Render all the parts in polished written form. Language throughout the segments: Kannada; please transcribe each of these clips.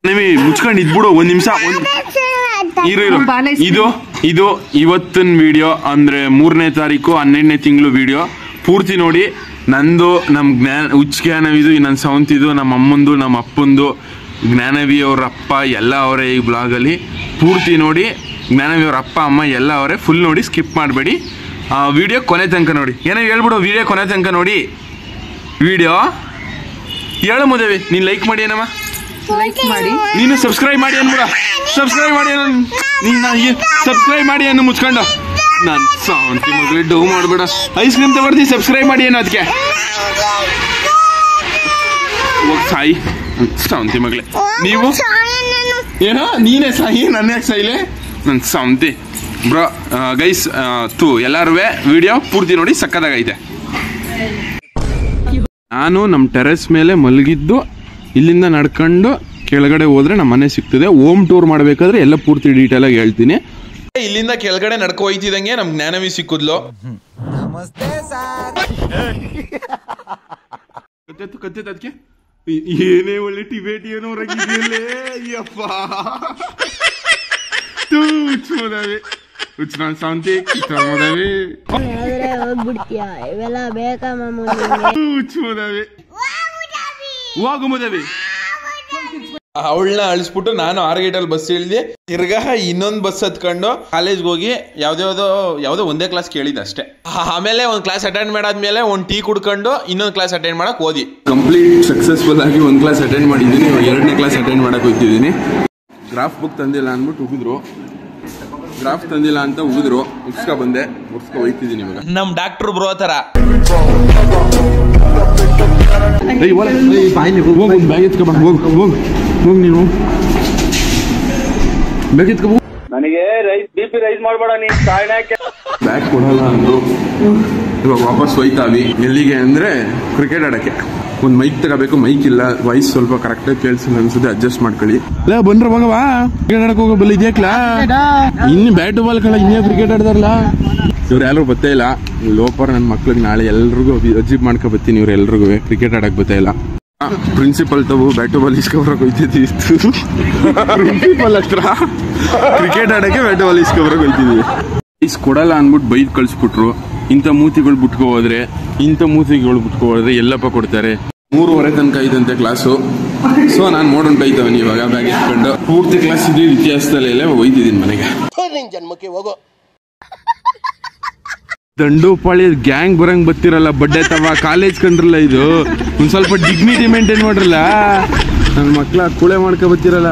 ಮುಚ್ಕೊಂಡು ಇದ್ಬಿಡು ಒಂದ್ ನಿಮಿಷ. ಇದು ಇವತ್ತಿನ ವಿಡಿಯೋ ಅಂದ್ರೆ 3ನೇ ತಾರೀಕು 12ನೇ ತಿಂಗಳು ವಿಡಿಯೋ ಪೂರ್ತಿ ನೋಡಿ. ನಂದು ನಮ್ ಜ್ಞಾನವಿದು, ನನ್ನ ಸೌಂತಿದು, ನಮ್ಮ ಅಮ್ಮಂದು, ನಮ್ಮ ಅಪ್ಪಂದು, ಜ್ಞಾನವಿ ಅವ್ರ ಅಪ್ಪ ಎಲ್ಲ ಅವರೇ ಈ ಬ್ಲಾಗಲ್ಲಿ ಪೂರ್ತಿ ನೋಡಿ. ಜ್ಞಾನವಿ ಅವ್ರ ಅಪ್ಪ ಅಮ್ಮ ಎಲ್ಲ ಅವರೇ, ಫುಲ್ ನೋಡಿ, ಸ್ಕಿಪ್ ಮಾಡಬೇಡಿ. ವಿಡಿಯೋ ಕೊನೆ ತನಕ ನೋಡಿ. ಏನೋ ಹೇಳ್ಬಿಡು, ವಿಡಿಯೋ ಕೊನೆ ತನಕ ನೋಡಿ. ವಿಡಿಯೋ ಹೇಳು ಮುದೇವಿ, ನೀನು ಲೈಕ್ ಮಾಡಿ ಏನಮ್ಮ, ಲೈಕ್ ಮಾಡಿ, ನೀನು ಸಬ್ಸ್ಕ್ರೈಬ್ ಮಾಡಿ ಅನ್ಬಿಡ, ಸಬ್ಸ್ಕ್ರೈಬ್ ಮಾಡಿ ನೀನು ಸಬ್ಸ್ಕ್ರೈಬ್ ಮಾಡಿ ಅನ್ನು ಮುಚ್ಕೊಂಡು. ನಾನು ಸಾವಂತಿ ಮಗಳೇ ಡೌ ಮಾಡಬೇಡ, ಐಸ್ ಕ್ರೀಮ್ ತಗೊಳ್ತೀನಿ, ಸಬ್ಸ್ಕ್ರೈಬ್ ಮಾಡಿ ಏನೋ ಅದಕ್ಕೆ ಸಾಯಿ ಸಾವಂತಿ ಮಗಳೇ. ನೀವು ಏನೋ ನೀನೇ ಸಾಯಿ, ನನ್ನ ಯಾಕೆ ಸಾಯಿಲೆ, ನನ್ನ ಸಾವಂತಿ ಬ್ರೋ. ಗೈಸ್ ಎಲ್ಲಾರು ವಿಡಿಯೋ ಪೂರ್ತಿ ನೋಡಿ, ಸಕ್ಕದಾಗೈತೆ. ನಾನು ನಮ್ಮ ಟೆರೆಸ್ ಮೇಲೆ ಮಲಗಿದ್ದು, ಇಲ್ಲಿಂದ ನಡ್ಕೊಂಡು ಕೆಳಗಡೆ ಹೋದ್ರೆ ನಮ್ಮ ಮನೆ ಸಿಗ್ತದೆ. ಹೋಮ್ ಟೂರ್ ಮಾಡ್ಬೇಕಾದ್ರೆ ಎಲ್ಲ ಪೂರ್ತಿ ಡೀಟೇಲ್ ಆಗಿ ಹೇಳ್ತೀನಿ. ಇಲ್ಲಿಂದ ಕೆಳಗಡೆ ನಡ್ಕೊ ಹೋಯ್ತಿದಂಗೆ ನಮ್ ಜ್ಞಾನವಿ ಸಿಕ್ಕುದ್ಲು. ಕತ್ತೆ ಅದಕ್ಕೆ ಏನೇ ಒಳ್ಳೆ ಟಿಬೇಟಿಯನೋ ಹೊರಗಿದೆಯಲ್ಲೇ ಅಯ್ಯಪ್ಪ. ನಾನು ಶಾಂತಿ ಹೋಗುಮುದವಿ. ಅವಳನ್ನ ಅಳಿಸ್ಬಿಟ್ಟು ನಾನು 6 ಗೇಟಲ್ಲಿ ಬಸ್ ಇಳಿದೆ. ತಿರ್ಗಾ ಇನ್ನೊಂದು ಬಸ್ ಹತ್ಕೊಂಡು ಕಾಲೇಜ್ಗೆ ಹೋಗಿ ಯಾವ್ದೋ ಒಂದೇ ಕ್ಲಾಸ್ ಕೇಳಿದೆ ಅಷ್ಟೇ. ಆಮೇಲೆ ಒಂದು ಕ್ಲಾಸ್ ಅಟೆಂಡ್ ಮಾಡಾದ್ಮೇಲೆ ಒಂದು ಟೀ ಕುಡ್ಕೊಂಡು ಇನ್ನೊಂದು ಕ್ಲಾಸ್ ಅಟೆಂಡ್ ಮಾಡಕ್ ಹೋದಿ. ಕಂಪ್ಲೀಟ್ ಸಕ್ಸಸ್ಫುಲ್ ಆಗಿ ಒಂದು ಕ್ಲಾಸ್ ಅಟೆಂಡ್ ಮಾಡಿದ್ದೀನಿ. 2ನೇ ಕ್ಲಾಸ್ ಅಟೆಂಡ್ ಮಾಡಕ್ ಹೋಗ್ತಿದ್ದೀನಿ. ಗ್ರಾಫ್ ಬುಕ್ ತಂದಿಲ್ಲ ಅಂದ್ಬಿಟ್ಟು ಉಗಿದ್ರು, ಗ್ರಾಫ್ ತಂದಿಲ್ಲ ಅಂತ ಉಗಿದ್ರು. ಮುಗಿಸ್ಕೊ ಬಂದೆ, ಮುಗಿಸ್ಕೊ ಹೋಯ್ತಿದ್ದೀನಿ ಇವಾಗ. ನಮ್ ಡಾಕ್ಟರ್ ಬ್ರೋ ತರ ನೀನು ನನಗೆ BP ರೈಸ್ ಮಾಡಬೇಡ, ನೀನ್ ಬ್ಯಾಗ್ ಕೊಡಲ್ಲ ಅಂದ್ರು. ಇವಾಗ ವಾಪಸ್ ಹೋಯ್ತಾವಿ. ಎಲ್ಲಿಗೆ ಅಂದ್ರೆ ಕ್ರಿಕೆಟ್ ಆಡಕ್ಕೆ. ಒಂದ್ ಮೈಕ್ ತಗೋಬೇಕು, ಮೈಕ್ ಇಲ್ಲ, ವಾಯ್ಸ್ ಸ್ವಲ್ಪ ಕರೆಕ್ಟ್ ಆಗಿ ಕೇಳಿಸಿಲ್ಲ ಅನ್ಸುತ್ತೆ, ಅಡ್ಜಸ್ಟ್ ಮಾಡ್ಕೊಳ್ಳಿ. ಬಂದ್ರ ಮಗವಾ ಕ್ರಿಕೆಟ್ ಆಡಕ್ ಹೋಗೋ ಬಲ್ಲಿ ಇದ್ಯಾಕ್ಲಾ, ಇನ್ನು ಬ್ಯಾಟ್ ಬಾಲ್ ಕಳ ಇನ್ನೇ ಕ್ರಿಕೆಟ್ ಆಡ್ದಾರಲ್ಲ. ಇವ್ರು ಯಾರು ಬತ್ತೇ ಇಲ್ಲ. ಲೋಪರ್ ನನ್ನ ಮಕ್ಳಿಗೆ ನಾಳೆ ಎಲ್ರಿಗೂ ಅಜೀಬ್ ಮಾಡ್ಕೊ ಬತ್ತೀನಿ. ಇವ್ರು ಎಲ್ರಿಗೂ ಕ್ರಿಕೆಟ್ ಆಡಕ್ ಬತ್ತಾ ಇಲ್ಲ. ಪ್ರಿನ್ಸಿಪಲ್ ತಗೋ ಬ್ಯಾಟು ಬಾಲ್ ಇಸ್ಕೊಬರಕ್ ಹೋಯ್ತಿದ್ವಿ. ಪ್ರಿನ್ಸಿಪಲ್ ಹತ್ರ ಕ್ರಿಕೆಟ್ ಆಡಕ್ಕೆ ಬ್ಯಾಟು ಬಾಲ್ ಇಸ್ಕೊಬರಕ್ ಹೋಯ್ತಿದ್ವಿ. ಇಸ್ ಕೊಡಲ್ಲ ಅನ್ಬಿಟ್ಟು ಬೈದ್ ಕಳ್ಸ್ಬಿಟ್ರು. ಇಂಥ ಮೂತಿಗಳು ಬಿಟ್ಕೊ ಹೋದ್ರೆ ಎಲ್ಲಪ್ಪ ಕೊಡ್ತಾರೆ. 3:30 ತನಕ ಇದಂತೆ ಕ್ಲಾಸು. ಸೊ ನಾನು ಮಾಡೋಣ ಬೈತವನಿ ಇವಾಗ ಬ್ಯಾಗ್ ಇಟ್ಕೊಂಡು. ಪೂರ್ತಿ ಕ್ಲಾಸ್ ಇದ್ವಿ, ಇತಿಹಾಸದಲ್ಲೆಲ್ಲ ಹೋಯ್ತಿದ್ದೀನಿ ಮನೆಗೆ. ಜನ್ಮಕ್ಕೆ ಹೋಗೋ ದಂಡೋಪಾಳಿ ಗ್ಯಾಂಗ್ ಬರಂಗ್ ಬತ್ತಿರಲ್ಲ, ಬಡ್ಡೆ ತವ ಕಾಲೇಜ್ ಕಂಡ್ರಲ್ಲ. ಇದು ಒಂದ್ ಸ್ವಲ್ಪ ಡಿಗ್ನಿಟಿ ಮೇಂಟೈನ್ ಮಾಡ್ರಲ್ಲ. ನನ್ನ ಮಕ್ಳ ಕೂಳೆ ಮಾಡ್ಕೊ ಬತ್ತಿರಲ್ಲ.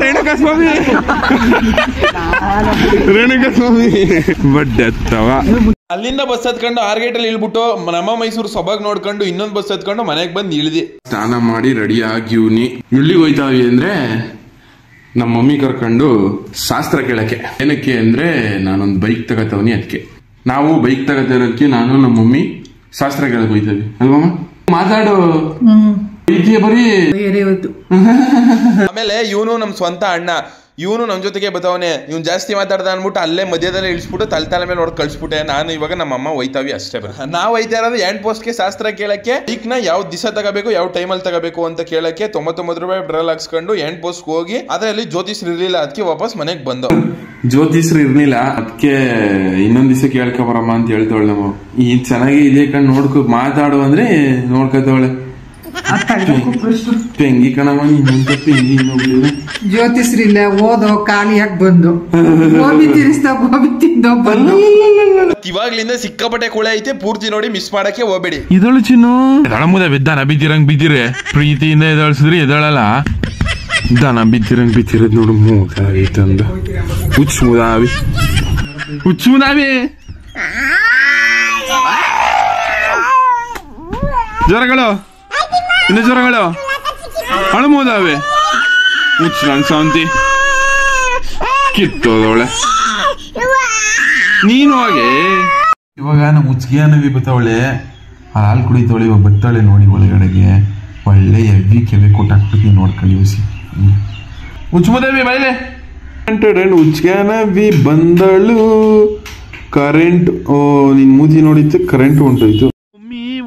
ರೇಣುಕಾ ಸ್ವಾಮಿ ಬಡ್ಡೆ ತವ. ಅಲ್ಲಿಂದ ಬಸ್ ಹತ್ಕೊಂಡು 6 ಗೇಟಲ್ಲಿ ಇಳ್ಬಿಟ್ಟು ನಮ್ಮ ಮೈಸೂರು ಸೊಬಾಗ್ ನೋಡ್ಕೊಂಡು ಇನ್ನೊಂದು ಬಸ್ ಹತ್ಕೊಂಡು ಮನೆಗೆ ಬಂದು ಇಳಿದಿ. ಸ್ನಾನ ಮಾಡಿ ರೆಡಿ ಆಗಿವ್ನಿ. ಎಲ್ಲಿಗೆ ಹೋಯ್ತಾವಿ ಅಂದ್ರೆ ನಮ್ಮ ಮಮ್ಮಿ ಕರ್ಕೊಂಡು ಶಾಸ್ತ್ರ ಕೇಳಕ್ಕೆ. ಏನಕ್ಕೆ ಅಂದ್ರೆ ನಾನೊಂದು ಬೈಕ್ ತಗೋತವನಿ, ಅದಕ್ಕೆ ನಾವು ಬೈಕ್ ತಗೋತಿರೋದಕ್ಕೆ ನಾನು ನಮ್ಮ ಮಮ್ಮಿ ಶಾಸ್ತ್ರ ಕೇಳಕ್ ಹೋಯ್ತೇವೆ ಅಲ್ವಮ್ಮ. ಮಾತಾಡು ಬರೀ. ಆಮೇಲೆ ಇವನು ನಮ್ ಸ್ವಂತ ಅಣ್ಣ, ಇವನು ನಮ್ ಜೊತೆಗೆ ಬತ್ತವನೆ. ಇವ್ನು ಜಾಸ್ತಿ ಮಾತಾಡ್ದ ಅನ್ಬಿಟ್ಟು ಅಲ್ಲೇ ಮಧ್ಯದಲ್ಲಿ ಇಳಿಸ್ಬಿಟ್ಟು ತಲೆ ಮೇಲೆ ನೋಡ್ ಕಳ್ಸ್ಬಿಟ್ಟೆ. ನಾನು ಇವಾಗ ನಮ್ಮ ಅಮ್ಮ ಹೋಯ್ತಾವಿ ಅಷ್ಟೇ. ನಾವು ಹೋಯ್ತಾ ಇರೋದು ಹ್ಯಾಂಡ್ ಪೋಸ್ಟ್ಗೆ ಶಾಸ್ತ್ರ ಕೇಳಕ್ಕೆ. ಬೈಕ್ ನ ಯಾವ ದಿವಸ ತಗೋಬೇಕು, ಯಾವ ಟೈಮಲ್ಲಿ ತಗೋಬೇಕು ಅಂತ ಕೇಳಕ್ಕೆ 99 ರೂಪಾಯಿ ಡ್ರಲ್ ಹಾಕ್ಸ್ಕೊಂಡು ಹ್ಯಾಂಡ್ ಪೋಸ್ಟ್ ಹೋಗಿ, ಅದ್ರಲ್ಲಿ ಜ್ಯೋತಿಷ್ರು ಇರ್ಲಿಲ್ಲ, ಅದಕ್ಕೆ ವಾಪಸ್ ಮನೆಗೆ ಬಂದು. ಜ್ಯೋತಿಷ್ರು ಇರ್ಲಿಲ್ಲ, ಅದಕ್ಕೆ ಇನ್ನೊಂದ್ ದಿವಸ ಕೇಳ್ಕೊಬರಮ್ಮ ಅಂತ ಹೇಳ್ತವಳೆ. ನಾವು ಈ ಚೆನ್ನಾಗಿ ಇದೆ ಕಣ್ ನೋಡ್ಕೊ ಮಾತಾಡು ಅಂದ್ರೆ ನೋಡ್ಕೊತವಳೆ. ಪೆಂಗಿ ಕಣವ ಪೆಂಗಿ ಜ್ಯೋತಿಷ್ರಿಲ್ಲ, ಓದೋ ಖಾಲಿಯಾಗಿ ಬಂದು ಗೋಬಿ ತಿನ್ನಿಸ್ತಾ ಗೋಬಿ ತಿಂದೋ ಬಂದು. ಇವಾಗ್ಲಿಂದ ಸಿಕ್ಕಾಪಟ್ಟೆ ಕೂಳೆ ಐತೆ, ಪೂರ್ತಿ ನೋಡಿ ಮಿಸ್ ಮಾಡಕ್ಕೆ ಹೋಗ್ಬೇಡಿ. ಇದಳು ಚಿನ್ನು ಎದಳಮುದ ದನ ಬಿದ್ದಿರಂಗ್ ಬಿದ್ದಿರೆ ಪ್ರೀತಿಯಿಂದ ಎದಳಿಸಿದ್ರಿ ಎದಳಲ್ಲ. ದನ ಬಿದ್ದಿರಂಗ್ ನೋಡು ಮೂದಾವಿತಂದ ಹುಚ್ಚುದಾವಿ ಜ್ವರಗಳು ಇನ್ನು ಜ್ವರಗಳು ಹಳಮೋದಾವೆ. ಹುಚ್ಚು ನನ್ ಶಾಂತಿ ಕಿತ್ತೋದವಳೆ ನೀನು ಹಾಗೆ. ಇವಾಗ ನಮ್ಮ ಮುಚ್ಚಿಗೆನವಿ ಬತ್ತವಳೆ, ಹಾಲು ಕುಡಿತವಳೆ. ಇವಾಗ ಬತ್ತಾಳೆ ನೋಡಿ ಒಳಗಡೆಗೆ. ಒಳ್ಳೆ ಎವ್ವಿ ಕೆವೆ ಕೊಟ್ಟಾಕ್ಬಿಟ್ಟು ನೋಡ್ಕೊಳ್ಳಿ ಹುಸಿ. ಹುಚ್ಚುಮದೇವಿ ಬೈಲೆ ಹುಚ್ಚಿಗೆನವಿ ಬಂದಳು. ಕರೆಂಟ್ ನಿನ್ ಮೂತಿ ನೋಡಿತ್ತು, ಕರೆಂಟ್ ಹೊಂಟೋಯ್ತು.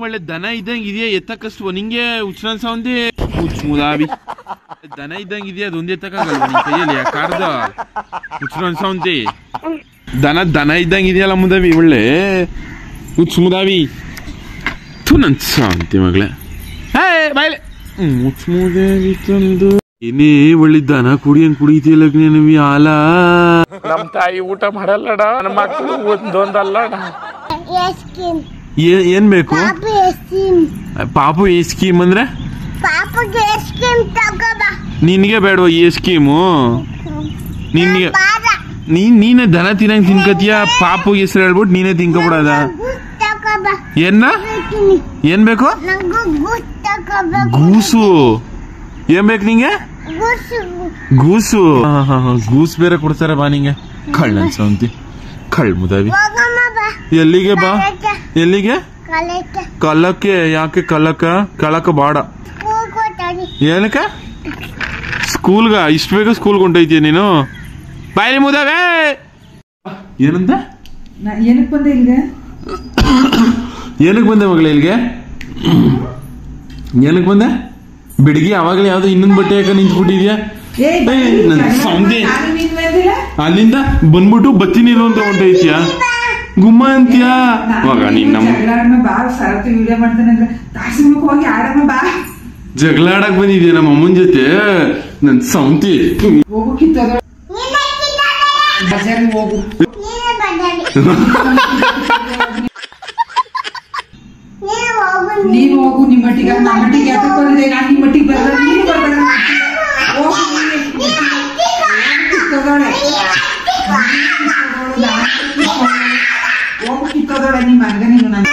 ಒಳ್ಳೆ ದನ ಇದ್ದಂಗೆ ಇದೆಯಾ, ಎತ್ತಕ್ಕಷ್ಟು ನಿಂಗೆ ಹುಚ್ಚನ ಸೌಂದಿ ಹುಚ್ಚುದಾವಿ. ದನ ಇದ್ದಂಗೆ ಇದೆಯಾ ಅದು ಒಂದೇ ತಗೋಲ್ಲ ನಿನ್ ಕೈಯಲ್ಲಿ ಕಾರ್ದ ಹುಚ್ಚು ಸೌಂತಿ ದನ ಇದ್ದಂಗೆ ಇದೆಯಲ್ಲ ಮುದವಿ ಒಳ್ಳೆ ಹುಚ್ಚು ಮುದಾವಿ ತು ನನ್ ಸೌಂತಿ ಮಗಳೇ ಹೇ ಬಾಯ್ಲೆ ಹುಚ್ಚು ಮುದಾವಿ ತಂದು ಏನೇ ಒಳ್ಳೆ ದನ ಕುಡಿತೀಯಲ್ಲ ನೀನು ಹಾಲ ನಮ್ ತಾಯಿ ಊಟ ಮಾಡಲ್ಲಡ ನನ್ನ ಮಕ್ಕಳು ಒಂದೊಂದಲ್ಲಡ ಏನ್ ಬೇಕು ಪಾಪು ಈ ಸ್ಕೀಮ್ ಅಂದ್ರೆ ನಿನ್ಗೆ ಬೇಡವಾ ಈ ಸ್ಕೀಮು ನಿನ್ಗೆ ನೀನೇ ದನ ತಿನ್ನಂಗ್ ತಿನ್ಕತಿಯ ಪಾಪು ಹೆಸರು ಹೇಳ್ಬಿಟ್ಟು ನೀನೇ ತಿನ್ಕೊಬಿಡದ ಏನ್ ಬೇಕು ಗೂಸು ಏನ್ ಬೇಕು ನಿಂಗೆ ಗೂಸು ಗೂಸ್ ಬೇರೆ ಕೊಡ್ತಾರ ಬಾ ನಿಂಗೆ ಕಳ್ಳ ಅನ್ಸಂತಿ ಕಳ್ ಮುದಾವಿ ಎಲ್ಲಿಗೆ ಬಾ ಎಲ್ಲಿಗೆ ಕಲ್ಲಕ್ಕೆ ಯಾಕೆ ಕಳಕ ಬಾಡ ಏನಕ್ಕ ಸ್ಕೂಲ್ಗ ಇಷ್ಟ ಬೇಗ ಸ್ಕೂಲ್ಗೆ ಹೊಂಟೈತೀಯ ನೀನು ಬಾಯ್ಲಿ ಮುದಾವೆ ಏನಂತ ಏನಕ್ಕೆ ಬಂದೆ ಇಲ್ಲಿಗೆ ಏನಕ್ಕೆ ಬಂದೆ ಮಗಳ ಇಲ್ಲಿಗೆ ಏನಕ್ಕೆ ಬಂದೆ ಬೆಳಿಗ್ಗೆ ಅವಾಗಲೇ ಯಾವ್ದೋ ಇನ್ನೊಂದು ಬಟ್ಟೆ ಯಾಕೆ ನಿಂತ್ಬಿಟ್ಟಿದ್ಯಾ ಅಲ್ಲಿಂದ ಬಂದ್ಬಿಟ್ಟು ಬತ್ತೀನಿ ಅಂತ ಹೊಂಟೈತಿಯ ಗುಮ್ಮ ಅಂತೀಯಾ ಮಗ ನೀನ್ ನಮ್ಮ ಜಗಳ ಆಡಕ್ ಬಂದಿದ್ಯಾ ನಮ್ಮ ಅಮ್ಮನ ಜೊತೆ ನನ್ ಸೌಂತಿ ನೀನು ಹೋಗು ನಿಮ್ಮ ಮಟ್ಟಿಗೆ ನಮ್ಮ ಮಟ್ಟಿಗೆ ಯಾಕೆ ಬಂದಿದೆ ನಾನು ನಿಮ್ಮ ಮಟ್ಟಿಗೆ ಬರಲ್ಲ ನೀನು ಬರಬೇಡ ಕಿತ್ತೋದೋಳೆ ನಿಮ್ಮ ಮಗ ನೀನು ನಾನು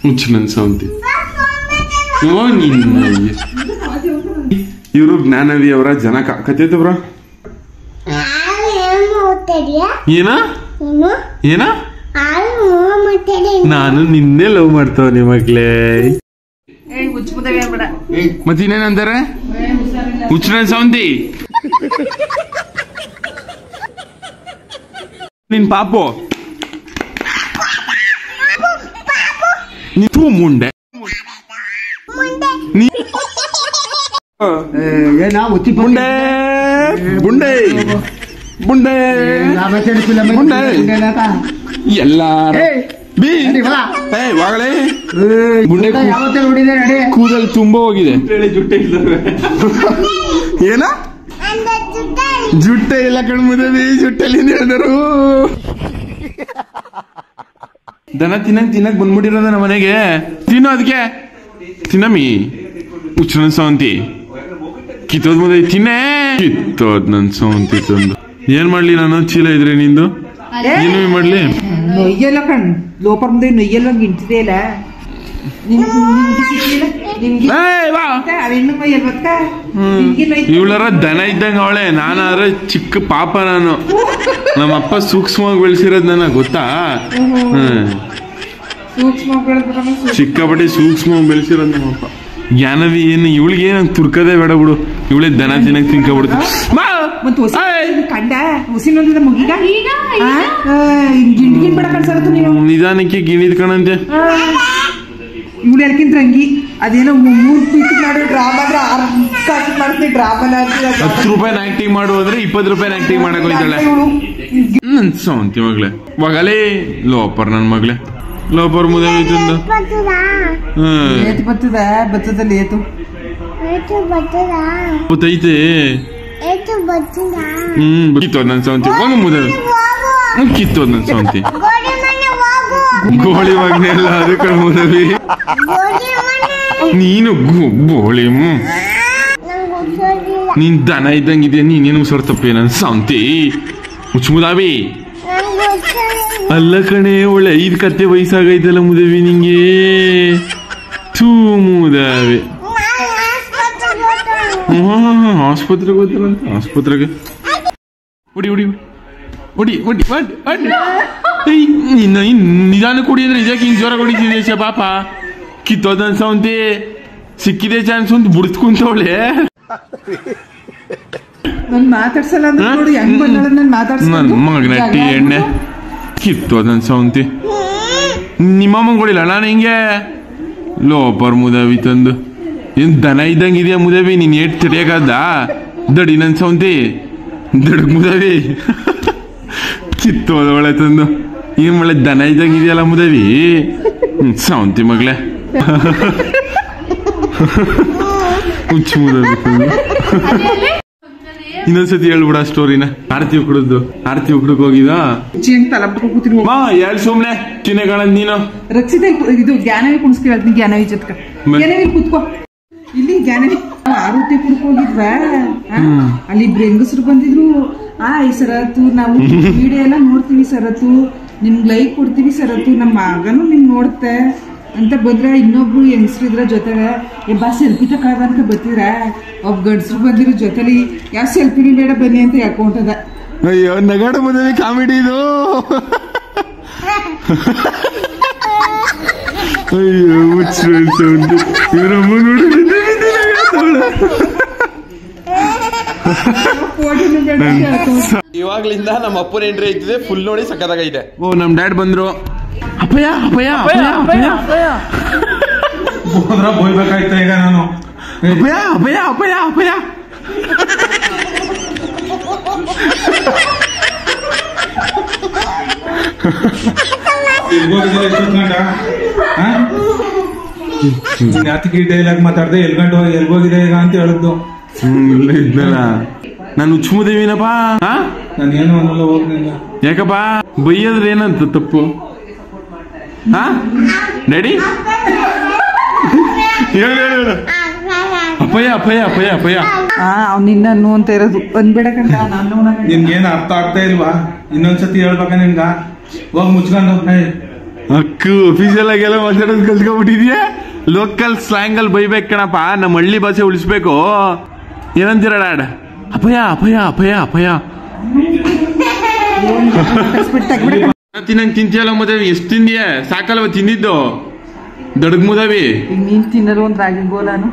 ಹುಚ್ಚು ನನ್ ಸೌಂತಿ ಇವರು ಜ್ಞಾನವಿ ಅವರ ಜನಕ ಕತ್ತೈತವ್ರ ಏನ ಏನ ನಾನು ನಿನ್ನೆ ಲವ್ ಮಾಡ್ತವನಿ ಮಕ್ಳೇ ಮತ್ತಿನ್ನೇನಂತಾರೆ ಹುಚ್ಚನ ಸೌಂದಿ ನಿನ್ ಪಾಪು ನೀ ಮುಂಡೆ ಬುಂಡೆ ಬುಂಡೆ ಬುಂಡೆ ಬುಂಡೆ ಎಲ್ಲಾರ ಕೂದಲು ತುಂಬಾ ಹೋಗಿದೆ ಏನ ಜುಟ್ಟೆ ಇಲ್ಲ ಕಣ್ಮುದವಿ ಜುಟ್ಟಲ್ಲಿ ಹೇಳಿದರು ದನ ತಿನ್ನಕ್ ಬಂದ್ಬಿಟ್ಟಿರೋದ ನಮ್ಮ ಮನೆಗೆ ತಿನ್ನೋ ಅದಕ್ಕೆ ತಿನ್ನಮಿ ಹುಚ್ಚನ ಸೌಂತಿ ಕಿತ್ತೋದ್ ಮುದ ತಿನ್ನೇ ಕಿತ್ತೋದ್ ನನ್ ಸೌಂತಿ ತಂದು ಏನ್ ಮಾಡ್ಲಿ ನಾನು ಚೀಲ ಇದ್ರೆ ನಿಂದು ಏನು ಮಾಡ್ಲಿ ನೊಯ್ಯಲ್ಲ ಕಣ್ ಲೋಪರ್ ಮುಂದೆ ನೊಯ್ಯಲ್ಲ ಗಿಂಟಿದೆ ಇಲ್ಲ ಇವಳರ ದನ ಇದ್ದಂಗ ಅವಳೆ ನಾನಾದ್ರೆ ಚಿಕ್ಕ ಪಾಪ ನಾನು ನಮ್ಮಪ್ಪ ಸೂಕ್ಷ್ಮವಾಗಿ ಬೆಳೆಸಿರೋದ್ ನನಗೆ ಗೊತ್ತಾ ಚಿಕ್ಕಪಟ್ಟಿ ಸೂಕ್ಷ್ಮವಾಗಿ ಬೆಳೆಸಿರೋದ್ ನಮ್ಮಪ್ಪ ಜ್ಞಾನವಿ ಏನು ಇವಳಿಗೆ ನಂಗೆ ತುರ್ಕದೇ ಬೇಡ ಬಿಡು ಇವಳೇ ದನ ತಿನ್ನಕ್ ತಿನ್ಕೊಬಿಡ್ತು ಕಂಡ ಹುಸಿನೊಂದಿದ ಮುಗಿಗ ಗಿಂಡ್ ಬೇಡ ಕಳ್ಸತ್ತು ನೀನು ನಿಧಾನಕ್ಕೆ ಗಿಣಿದ್ ಕಣಂತೆ ಇವಳು ಎಲ್ಕಿಂತ ರಂಗಿ ಅದೇನೋ 3 ಪೀಸ್ ಮಾಡಿ ಡ್ರಾಮಾ ಮಾಡ್ತೀನಿ ಡ್ರಾಮಾ 10 ರೂಪಾಯಿ ಆಕ್ಟಿಂಗ್ ಮಾಡು ಅಂದ್ರೆ 20 ರೂಪಾಯಿ ಆಕ್ಟಿಂಗ್ ಮಾಡಕ್ ಹೋಯ್ತಾಳೆ ನನ್ ಸೌಂತಿ ಮಗ್ಳೆ ಮಗಳೇ ಲೋಪರ್ ನನ್ ಮಗ್ಳೆ ಲೋಪರ್ ಮುದ ಬತ್ತದಲ್ಲಿ ಏತು ಗೊತ್ತೈತೆ ಕಿತ್ತೋದ್ ನನ್ ಸೌಂತಿ ಹೋಗ ಮುದ ಕಿತ್ತೋದ್ ನನ್ ಸೌಂತಿ ಗೋಳಿ ಮಗನೆಲ್ಲ ಅದು ಕಳ್ಮುದವಿ ನೀನು ಗೋಳಿ ನೀನ್ ದನ ಇದ್ದಂಗಿದ್ಯಾ ನೀನೇನು ಉಸರ್ ತಪ್ಪೇ ನನ್ ಸೌಂತಿ ಮುಚ್ಚುಮುದಾವಿ ಅಲ್ಲ ಕಣೆ ಒಳ್ಳೆ 5 ಕತ್ತೆ ವಯಸ್ಸಾಗೈತಲ್ಲ ಮುದವಿ ನಿಂಗೆ ಥೂ ಮುದಾವಿ ಆಸ್ಪತ್ರೆಗೆ ಹೋಗ್ತಾರಂತ ಆಸ್ಪತ್ರೆಗೆ ಹೊಡಿ ಹೊಡಿ ಹೊಡಿ ಹೊಡಿ ಹೊಡಿ ನಿಧಾನ ಕುಡಿ ಅಂದ್ರೆ ಇದಕ್ಕೆ ಹಿಂಗ್ ಜ್ವರ ಹೊಡಿತಿದೆ ಪಾಪ ಕಿತ್ತೋದ ಅನ್ಸವಂತೆ ಸಿಕ್ಕಿದೆ ಚಾನ್ಸ್ ಅಂತ ಬುಡ್ಸ್ಕೊಂತವಳೆ ನನ್ ಮಾತಾಡ್ಸಲ್ಲ ನೋಡಿ ಹೆಂಗ್ ಬಂದ ನನ್ ಮಾತಾಡ್ಸ ಮಗನಟ್ಟಿ ಎಣ್ಣೆ ಕಿತ್ತೋದ ಅನ್ಸವಂತೆ ನಿಮ್ಮಮ್ಮಂಗೆ ಹೊಡಿಲ್ಲ ನಾನು ಹಿಂಗೆ ಲೋಪರ್ ಮುದಾವಿ ತಂದು ಏನ್ ದನ ಇದ್ದಂಗೆ ಇದೆಯಾ ಮುದವಿ ನೀನ್ ಏಟ್ ತಡಿಯಾಕದ್ದ ದಡಿ ನನ್ ಸೌಂತಿ ದಡಗ್ ಮುದವಿ ಕಿತ್ತೋದ ಒಳ್ಳೆ ತಂದು ಏನ್ ಒಳ್ಳೆ ದನ ಇದ್ದಂಗೆ ಇದೆಯಲ್ಲ ಮುದವಿ ಸೌಂತಿ ಮಗ್ಳೆ ಹುಚ್ಚು ಮುದವಿ ಇನ್ನೊಂದ್ಸತಿ ಹೇಳ್ಬಿಡ ಸ್ಟೋರಿನ ಆರತಿ ಉಕ್ಕಡಕ್ ಹೋಗಿದ ಹೇಳ್ ಸುಮ್ನೆ ಚಿನ್ನಗಳ ನೀನು ರಕ್ಷಿತ ಇದು ಜ್ಞಾನವಿ ಕುಣಿಸ್ಕೊ ಹೇಳ್ತೀನಿ ಜ್ಞಾನವಿ ಜೊತೆ ಜ್ಞಾನವಿ ಕೂತ್ಕೋ ಇಲ್ಲಿ ಜ್ಞಾನವಿ ಆರತಿ ಕುಡ್ಕ ಹೋಗಿದ್ವ ಅಲ್ಲಿ ಇಬ್ರು ಹೆಂಗಸರು ಬಂದಿದ್ರು ಈ ಸರತ್ತು ನಾವು ವಿಡಿಯೋ ಎಲ್ಲ ನೋಡ್ತೀವಿ ಸರತ್ತು ನಿಮ್ಗೆ ಲೈಕ್ ಕೊಡ್ತೀವಿ ಸರತ್ತು ನಮ್ಮ ಮಗನು ನಿಮ್ ನೋಡುತ್ತೆ ಅಂತ ಬಂದ್ರೆ ಇನ್ನೊಬ್ರು ಹೆಂಗಸ್ರು ಇದ್ರ ಜೊತೆಗೆ ಸೆಲ್ಫಿ ತಕಾಗ ಅಂತ ಬರ್ತಿದ್ರ ಒಬ್ಬ ಗಂಡಸ್ರು ಬಂದಿರೋ ಜೊತೆಲಿ ಯಾವ ಸೆಲ್ಫಿನೂ ಬೇಡ ಬನ್ನಿ ಅಂತ ಹೇಳ್ಕೊಂಟದ ಅಯ್ಯೋ ನಗಾಡ ಮದುವೆ ಕಾಮಿಡಿ ಇದು ಅಯ್ಯೋ ಇವಾಗ್ಲಿಂದ ನಮ್ಮ ಅಪ್ಪನ ಎಂಟ್ರಿ ಐತಿದೆ ಫುಲ್ ನೋಡಿ ಸಕ್ಕದಾಗೈತೆ. ಓ ನಮ್ ಡ್ಯಾಡ್ ಬಂದ್ರು. ಅಪ್ಪಯ್ಯ ಬೋಯ್ಬೇಕಾಯ್ತ ಈಗ ನಾನು ಅಪ್ಪಯ್ಯ ಯಾತಕ್ಕೆ ಡೈಲಾಗ್ ಮಾತಾಡ್ದೆ ಎಲ್ಗೋಗಿದೆ ಈಗ ಅಂತ ಹೇಳಿದ್ದು. ಇದ್ನಲ್ಲ ನಾನು ಹುಚ್ಚುಮುದೇವಿನಪ್ಪ. ನಾನೇನು ಅನ್ನಲ್ಲ ಹೋಗ್ಲಿಲ್ಲ. ಯಾಕಪ್ಪ ಬೈಯದ್ರೆ ಏನಂತ ತಪ್ಪು? ಡ್ಯಾಡಿ ಹೇಳು ಅಪ್ಪಯ್ಯ ನಿನ್ನ ಅಂತ ಇರೋದು ಬಂದ್ಬೇಡ ಕಂಡ ನಿನ್ಗೇನು ಅರ್ಥ ಆಗ್ತಾ ಇಲ್ವಾ? ಇನ್ನೊಂದ್ಸತಿ ಹೇಳ್ಬೇಕ ನಿನ್ಗ ಹೋಗ್ ಮುಚ್ಕೊಂಡು ಅಕ್ಕು ಅಫೀಸಿಯಲ್ ಆಗೆಲ್ಲ ಮಾತಾಡೋದು ಕಲ್ತ್ಕೊಂಡ್ಬಿಟ್ಟಿದ್ಯಾ? ಲೋಕಲ್ ಸ್ಲ್ಯಾಂಗ್ ಅಲ್ಲಿ ಬೈಬೇಕು ಕಣಪ್ಪ, ನಮ್ಮ ಹಳ್ಳಿ ಭಾಷೆ ಉಳಿಸ್ಬೇಕು. ಏನಂತೀರ ಡ್ಯಾಡ್? ಅಪ್ಪಯ್ಯ ತಿನ್ನಂಗ್ ತಿಂತಿಯಲ್ಲ ಮುದವಿ, ಎಷ್ಟು ತಿಂದಿಯ? ಸಾಕಲ್ವ ತಿಂದಿದ್ದು? ದಡಗ್ ಮುದವಿ ನೀನ್ ತಿನ್ನಲು ಒಂದ್ ರಾಗಿ ಗೋಲಾನು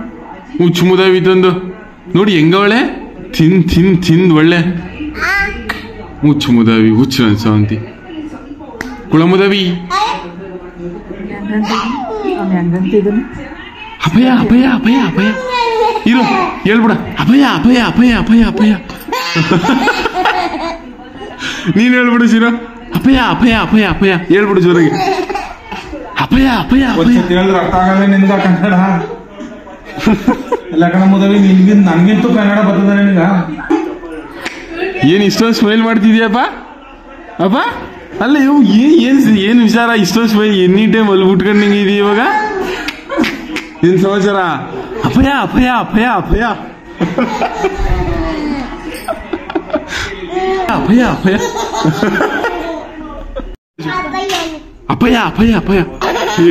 ಹುಚ್ಚು ಮುದವಿ ತಂದು ನೋಡಿ ಹೆಂಗವಳೆ ತಿಂದ್ ಒಳ್ಳೆ ಹುಚ್ಚು ಮುದವಿ ಹುಚ್ಚು ಅನ್ಸವಂತಿ ಕುಳ ಮುದವಿ. ಅಪ್ಪಯ್ಯ ಇರು ಹೇಳ್ಬಿಡ ಅಪ್ಪಯ್ಯ ನೀನ್ ಹೇಳ್ಬಿಡು ಸೀರೋ. ಅಪ್ಪಯ್ಯ ಹೇಳ್ಬಿಡು ಜೋರಾಗಿ. ಅಪ್ಪಯ್ಯ ಹೇಳಿದ್ರೆ ಅರ್ಥ ಆಗಲ್ಲ ನಿನ್ಗ ಕನ್ನಡ. ಎಲ್ಲ ಕಣ ಮುದವಿ ನನ್ಗಿಂತೂ ಕನ್ನಡ ಬರ್ತದ ನಿನ್ಗ. ಏನ್ ಇಷ್ಟೊಂದು ಸ್ಮೈಲ್ ಮಾಡ್ತಿದ್ಯಪ್ಪ ಅಪ್ಪ? ಅಲ್ಲ ಇವು ಏನ್ ವಿಚಾರ ಇಷ್ಟೊಂದು ಸ್ಮೈಲ್ ಎನಿ ಟೈಮ್ ಅಲ್ಲಿ ಉಟ್ಕೊಂಡಂಗೆ ಇದೆಯಾ ಇವಾಗ? ಏನ್ ಸಮಾಚಾರ? ಅಪ್ಪಯ್ಯ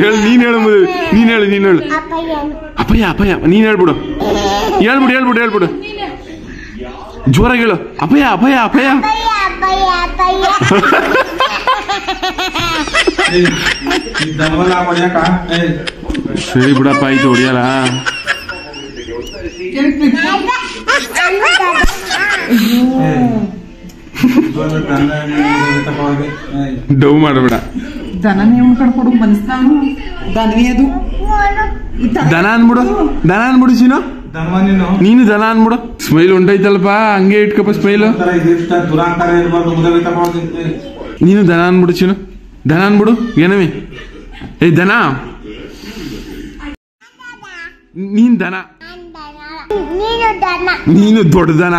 ಹೇಳು. ನೀನ್ ಹೇಳು ಅಪ್ಪಯ್ಯ ನೀನ್ ಹೇಳ್ಬಿಡು. ಜೋರಾಗಿ ಹೇಳು. ಅಪ್ಪಯ್ಯ ಸರಿ ಬಿಡಪ್ಪ, ಆಯ್ತು ಹೊಡಿಯಲ್ಲ. ಡವ್ ಮಾಡಬೇಡ. ದನನೇ ಉಣ್ಕೊಂಡ್ಕೊಡು ಮನಸ್ನಾನು ದನವೇ ಅದು. ದನ ಅನ್ಬಿಡು ಸೀನು. ನೀನು ದನ ಅನ್ಬಿಡು. ಸ್ಮೈಲ್ ಉಂಟೈತಲ್ಪ, ಹಂಗೆ ಇಟ್ಕಪ್ಪ ಸ್ಮೈಲು. ನೀನು ದನ ಅನ್ಬಿಡು ಚೀನು. ದನ ಅನ್ಬಿಡು. ಏನವಿ ದನ? ನೀನ್ ದನ, ನೀನು ದೊಡ್ಡ ದನ.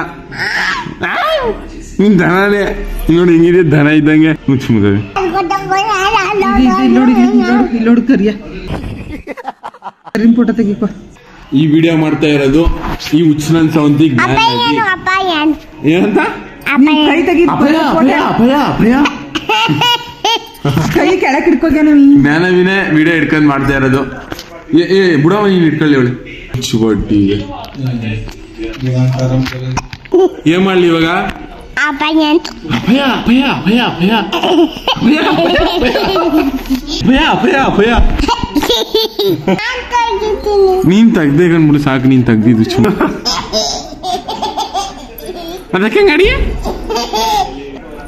ನೀನ್ ದನನೇ ನೋಡಿ ಹೆಂಗಿದೆ, ದನ ಇದ್ದಂಗೆ ಮುಚ್ಚು ಮುದವಿ. ಇಲ್ಲೋಡು ಕರಿಯ ಫೋಟೋ ತೆಗಿಕೋ. ಈ ವಿಡಿಯೋ ಮಾಡ್ತಾ ಇರೋದು ಈ ಹುಚ್ಚನನ್ ಸವಂತಿ ಏನಂತ ಕೈ ತೆಗಿ. ಕೈ ಕೆಳಕ್ ಹಿಡ್ಕೋಗ್ಯಾನ. ಜ್ಞಾನವಿನೇ ವಿಡಿಯೋ ಹಿಡ್ಕೊಂಡ್ ಮಾಡ್ತಾ ಇರೋದು. ಬುಡವ ನೀನ್ ಇಟ್ಕೊಳ್ಳಿ ಅವಳು ಚುಬಡ್ಡಿ. ಏನ್ ಮಾಡ್ಲಿ ಇವಾಗ? ನೀನ್ ತೆಗ್ದೇ ಕಂಡ್ಬಿಡು ಸಾಕು. ನೀನ್ ತೆಗ್ದಿದ್ದು ಚು ಅದಕ್ಕೆ ಗಾಡಿ.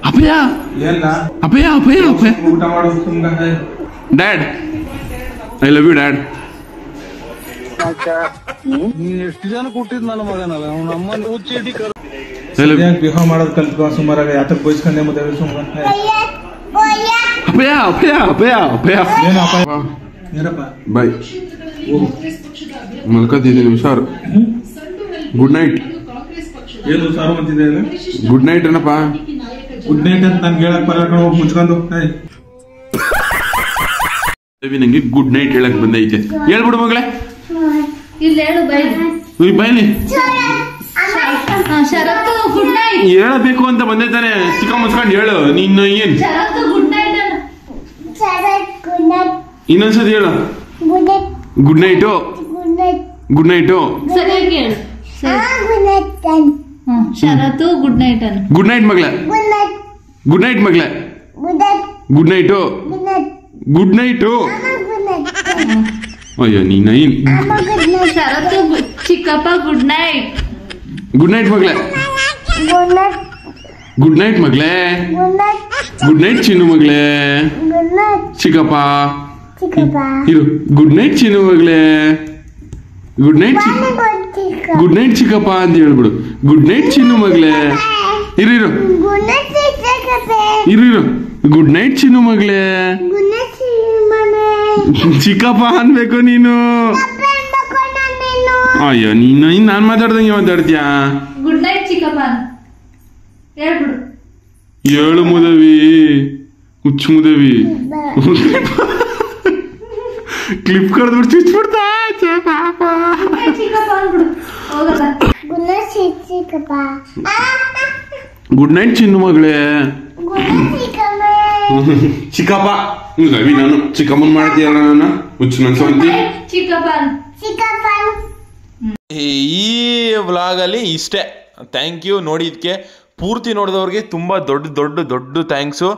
ಅಪ್ಪಯ್ಯ ಊಟ ಮಾಡೋದು dad, I love you dad. Behave ಮಾಡೋದ್ ಕಲ್ತ್ಕೊ ಸುಮಾರಾಗ ಯಾತಕ್ ಬಯಸ್ಕೊಂಡೆ ಮದುವೆ ಸುಮಾರ ಅಪ್ಪಯ್ಯ ಅಪ್ಪಯ್ಯ ಅಪ್ಪಯ್ಯ ಅಪ್ಪಯ್ಯ ಏನಪ್ಪ ಏನಪ್ಪ ಬಾಯ್ ಮಲ್ಕೋತಿದ್ದೀನಿ ಹುಷಾರು. Good night. ಏನು ಸಾರು ಅಂತಿದೆ ಗುಡ್ ನೈಟ್ ಏನಪ್ಪ. ಗುಡ್ ನೈಟ್ ಅಂತ ನನ್ಗೆ ಹೇಳಕ್ ಬರಲ್ಲ ಹೋಗಿ ಮುಚ್ಕೊಂಡು. ನಂಗೆ ಗುಡ್ ನೈಟ್ ಹೇಳಕ್ ಬಂದೈತೆ. ಹೇಳ್ಬಿಡು ಮಗಳೇ. ಇಲ್ಲಿ ಹೇಳು ಬೈಲಿ. ಶರತ್ತು ಗುಡ್ ನೈಟ್ ಹೇಳಬೇಕು ಅಂತ ಬಂದೆ ತಾನೆ. ಚಿಕ್ಕ ಮುಚ್ಕೊಂಡು ಹೇಳು. ನೀನು ಏನ್ ಶರತ್ತು ಗುಡ್ ನೈಟ್ ಇನ್ನೊಂದ್ಸತಿ ಹೇಳು. Good night good night. ಸರಿಯಾಗಿ ಹೇಳು. ಶರತ್ತು ಗುಡ್ ನೈಟ್ ಅನ್ನು. ಗುಡ್ ನೈಟ್ ಮಗಳೇ. ಗುಡ್ ನೈಟ್ ಮಗಳೇ. Good night good night. ಅಯ್ಯೋ ನೀನು ಶರತ್ತು ಚಿಕ್ಕಪ್ಪ ಗುಡ್ ನೈಟ್. ಗುಡ್ ನೈಟ್ ಮಗಳೇ. ಗುಡ್ ನೈಟ್ ಮಗಳೇ. ಗುಡ್ ನೈಟ್ ಚಿನ್ನು ಮಗಳೇ. ಚಿಕ್ಕಪ್ಪ ಇರು. ಗುಡ್ ನೈಟ್ ಚಿನ್ನು ಮಗಳೇ. ಗುಡ್ ನೈಟ್ ಗುಡ್ ನೈಟ್ ಚಿಕ್ಕಪ್ಪ ಅಂತ ಹೇಳ್ಬಿಡು. ಗುಡ್ ನೈಟ್ ಚಿನ್ನು ಮಗಳೇ. ಇರು ಇರು ಇರು ಇರು. ಗುಡ್ ನೈಟ್ ಚಿನ್ನು ಮಗಳೇ. ಚಿಕ್ಕಪ್ಪ ಅನ್ಬೇಕು ನೀನು. ಅಯ್ಯೋ ನೀನು ನಾನ್ ಮಾತಾಡ್ದಂಗೆ ಮಾತಾಡ್ತೀಯಾ. ಗುಡ್ ನೈಟ್ ಚಿಕ್ಕಪ್ಪ ಹೇಳ್ಬಿಡು. ಏಳು ಮುದವಿ ಹುಚ್ಚು ಮುದವಿ. ಕ್ಲಿಪ್ ಕಡ್ದ್ಬಿಟ್ಟು ಚುಚ್ಬಿಡ್ತಾ ಪಾಪ. ಚಿಕ್ಕಪ್ಪ ಅಂದ್ಬಿಡು ಹೋಗಲ್ಲ. ಗುಡ್ ನೈಟ್ ಚಿನ್ನು ಮಗಳೇ. ಚಿಕ್ಕಪ್ಪ ರವಿ ನಾನು ಚಿಕ್ಕಮ್ಮನ್ ಮಾಡ್ತೀಯಲ್ಲ ನಾನು ಹುಚ್ಚು ನನ್ ಸೌಂತಿ. ಚಿಕ್ಕಪ್ಪ ಈ ವ್ಲಾಗಲ್ಲಿ ಇಷ್ಟೇ. ಥ್ಯಾಂಕ್ ಯು ನೋಡಿದ್ಕೆ. ಪೂರ್ತಿ ನೋಡಿದವ್ರಿಗೆ ತುಂಬ ದೊಡ್ಡ ಥ್ಯಾಂಕ್ಸು.